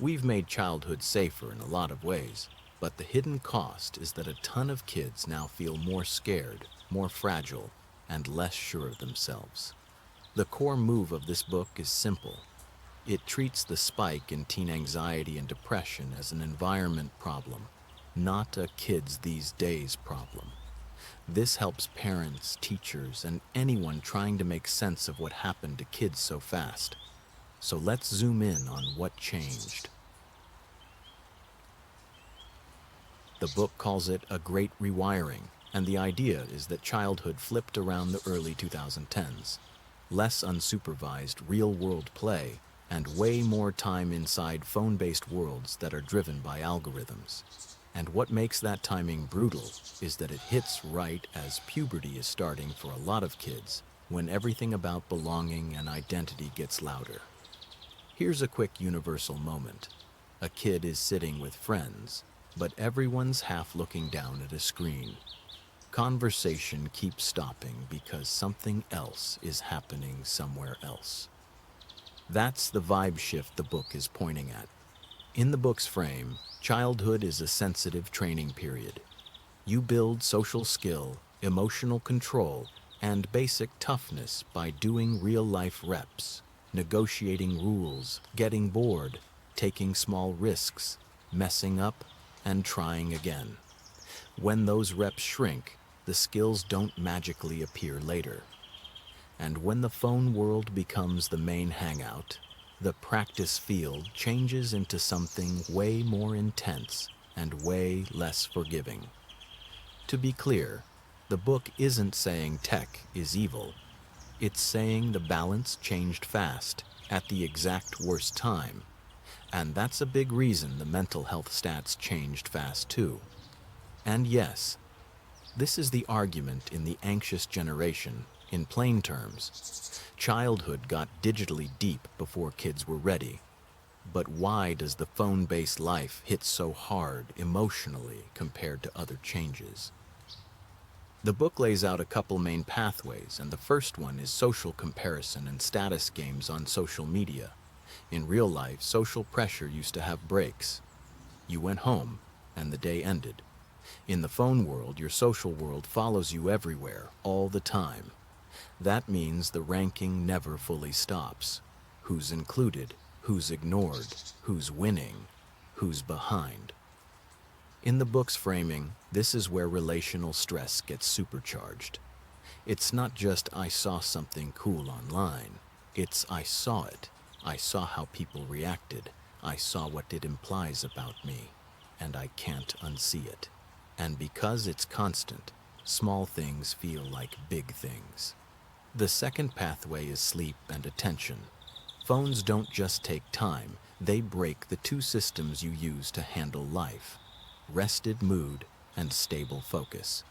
We've made childhood safer in a lot of ways, but the hidden cost is that a ton of kids now feel more scared, more fragile, and less sure of themselves. The core move of this book is simple. It treats the spike in teen anxiety and depression as an environment problem, not a kids these days problem. This helps parents, teachers, and anyone trying to make sense of what happened to kids so fast. So let's zoom in on what changed. The book calls it a great rewiring, and the idea is that childhood flipped around the early 2010s. Less unsupervised real-world play, and way more time inside phone-based worlds that are driven by algorithms. And what makes that timing brutal is that it hits right as puberty is starting for a lot of kids, when everything about belonging and identity gets louder. Here's a quick universal moment. A kid is sitting with friends, but everyone's half looking down at a screen. Conversation keeps stopping because something else is happening somewhere else. That's the vibe shift the book is pointing at. In the book's frame, childhood is a sensitive training period. You build social skill, emotional control, and basic toughness by doing real-life reps, negotiating rules, getting bored, taking small risks, messing up, and trying again. When those reps shrink, the skills don't magically appear later. And when the phone world becomes the main hangout, the practice field changes into something way more intense and way less forgiving. To be clear, the book isn't saying tech is evil. It's saying the balance changed fast at the exact worst time. And that's a big reason the mental health stats changed fast too. And yes, this is the argument in the anxious generation. In plain terms, childhood got digitally deep before kids were ready. But why does the phone-based life hit so hard emotionally compared to other changes? The book lays out a couple main pathways, and the first one is social comparison and status games on social media. In real life, social pressure used to have breaks. You went home, and the day ended. In the phone world, your social world follows you everywhere, all the time. That means the ranking never fully stops. Who's included, who's ignored, who's winning, who's behind. In the book's framing, this is where relational stress gets supercharged. It's not just I saw something cool online. It's I saw it. I saw how people reacted. I saw what it implies about me. And I can't unsee it. And because it's constant, small things feel like big things. The second pathway is sleep and attention. Phones don't just take time, they break the two systems you use to handle life: rested mood and stable focus.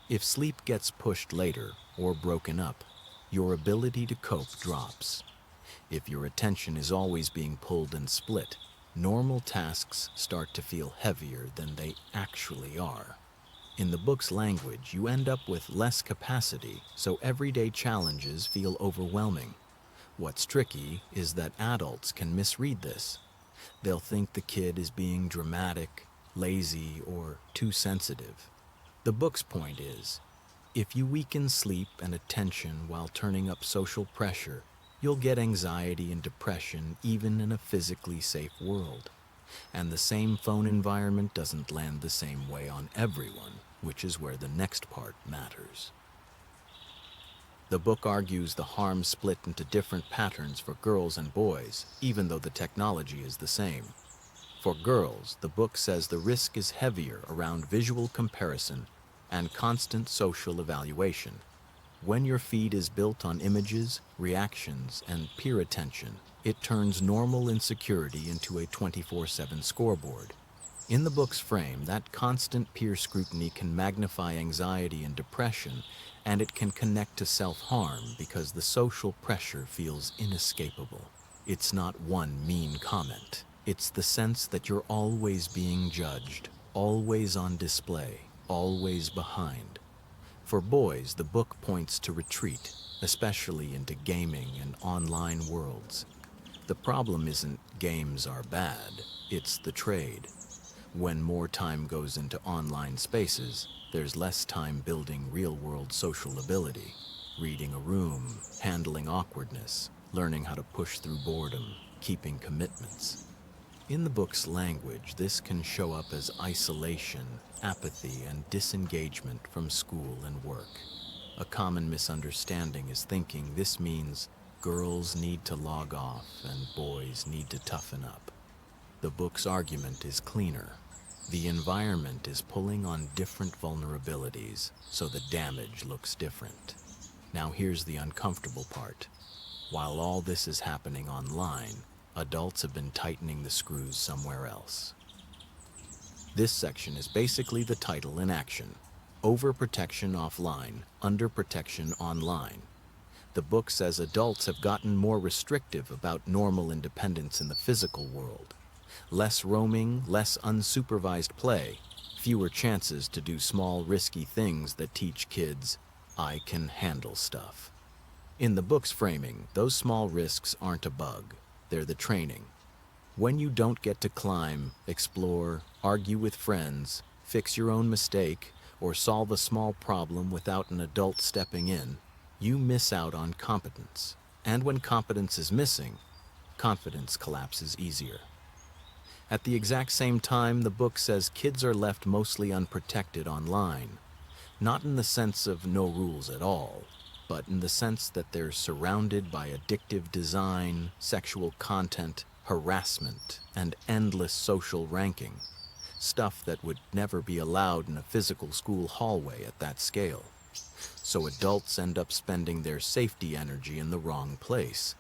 If sleep gets pushed later or broken up, your ability to cope drops. If your attention is always being pulled and split, normal tasks start to feel heavier than they actually are. In the book's language, you end up with less capacity, so everyday challenges feel overwhelming. What's tricky is that adults can misread this. They'll think the kid is being dramatic, lazy, or too sensitive. The book's point is, if you weaken sleep and attention while turning up social pressure, you'll get anxiety and depression even in a physically safe world. And the same phone environment doesn't land the same way on everyone, which is where the next part matters. The book argues the harm split into different patterns for girls and boys, even though the technology is the same. For girls, the book says the risk is heavier around visual comparison and constant social evaluation. When your feed is built on images, reactions, and peer attention, it turns normal insecurity into a 24/7 scoreboard. In the book's frame, that constant peer scrutiny can magnify anxiety and depression, and it can connect to self-harm because the social pressure feels inescapable. It's not one mean comment. It's the sense that you're always being judged, always on display, always behind. For boys, the book points to retreat, especially into gaming and online worlds. The problem isn't games are bad, it's the trade. When more time goes into online spaces, there's less time building real-world social ability, reading a room, handling awkwardness, learning how to push through boredom, keeping commitments. In the book's language, this can show up as isolation, apathy, and disengagement from school and work. A common misunderstanding is thinking this means girls need to log off and boys need to toughen up. The book's argument is cleaner. The environment is pulling on different vulnerabilities, so the damage looks different. Now here's the uncomfortable part. While all this is happening online, adults have been tightening the screws somewhere else. This section is basically the title in action: Overprotection offline, underprotection online. The book says adults have gotten more restrictive about normal independence in the physical world. Less roaming, less unsupervised play, fewer chances to do small, risky things that teach kids, I can handle stuff. In the book's framing, those small risks aren't a bug, they're the training. When you don't get to climb, explore, argue with friends, fix your own mistake, or solve a small problem without an adult stepping in, you miss out on competence. And when competence is missing, confidence collapses easier. At the exact same time, the book says kids are left mostly unprotected online, not in the sense of no rules at all, but in the sense that they're surrounded by addictive design, sexual content, harassment, and endless social ranking, stuff that would never be allowed in a physical school hallway at that scale. So adults end up spending their safety energy in the wrong place.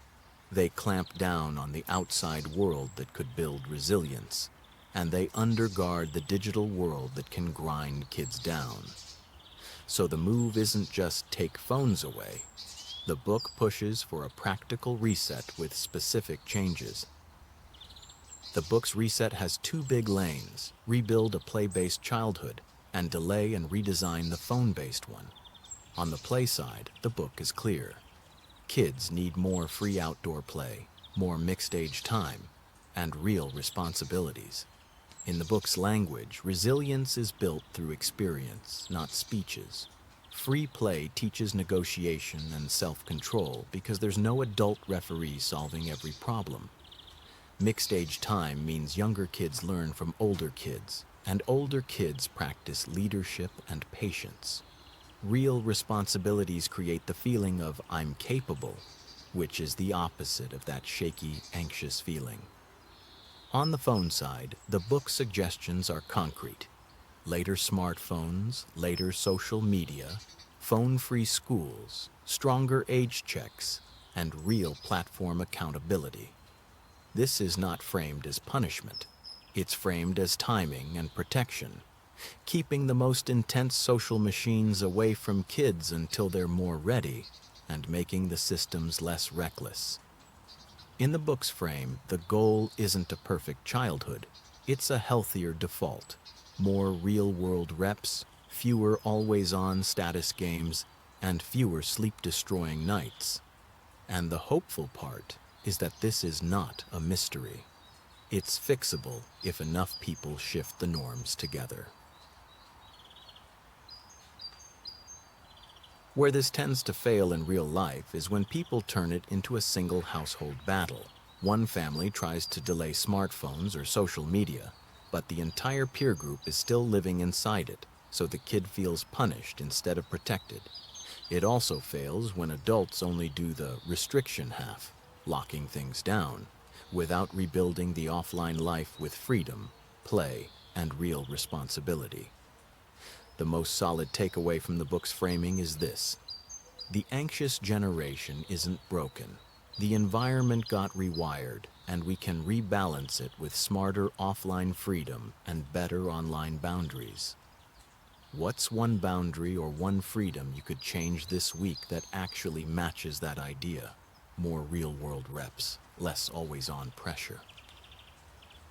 They clamp down on the outside world that could build resilience, and they underguard the digital world that can grind kids down. So the move isn't just take phones away. The book pushes for a practical reset with specific changes. The book's reset has two big lanes: rebuild a play-based childhood and delay and redesign the phone-based one. On the play side, the book is clear. Kids need more free outdoor play, more mixed-age time, and real responsibilities. In the book's language, resilience is built through experience, not speeches. Free play teaches negotiation and self-control because there's no adult referee solving every problem. Mixed-age time means younger kids learn from older kids, and older kids practice leadership and patience. Real responsibilities create the feeling of I'm capable, which is the opposite of that shaky, anxious feeling. On the phone side, the book's suggestions are concrete. Later smartphones, later social media, phone-free schools, stronger age checks, and real platform accountability. This is not framed as punishment. It's framed as timing and protection, keeping the most intense social machines away from kids until they're more ready, and making the systems less reckless. In the book's frame, the goal isn't a perfect childhood. It's a healthier default. More real-world reps, fewer always-on status games, and fewer sleep-destroying nights. And the hopeful part is that this is not a mystery. It's fixable if enough people shift the norms together. Where this tends to fail in real life is when people turn it into a single household battle. One family tries to delay smartphones or social media, but the entire peer group is still living inside it, so the kid feels punished instead of protected. It also fails when adults only do the restriction half, locking things down, without rebuilding the offline life with freedom, play, and real responsibility. The most solid takeaway from the book's framing is this: the anxious generation isn't broken. The environment got rewired, and we can rebalance it with smarter offline freedom and better online boundaries. What's one boundary or one freedom you could change this week that actually matches that idea? More real-world reps, less always-on pressure.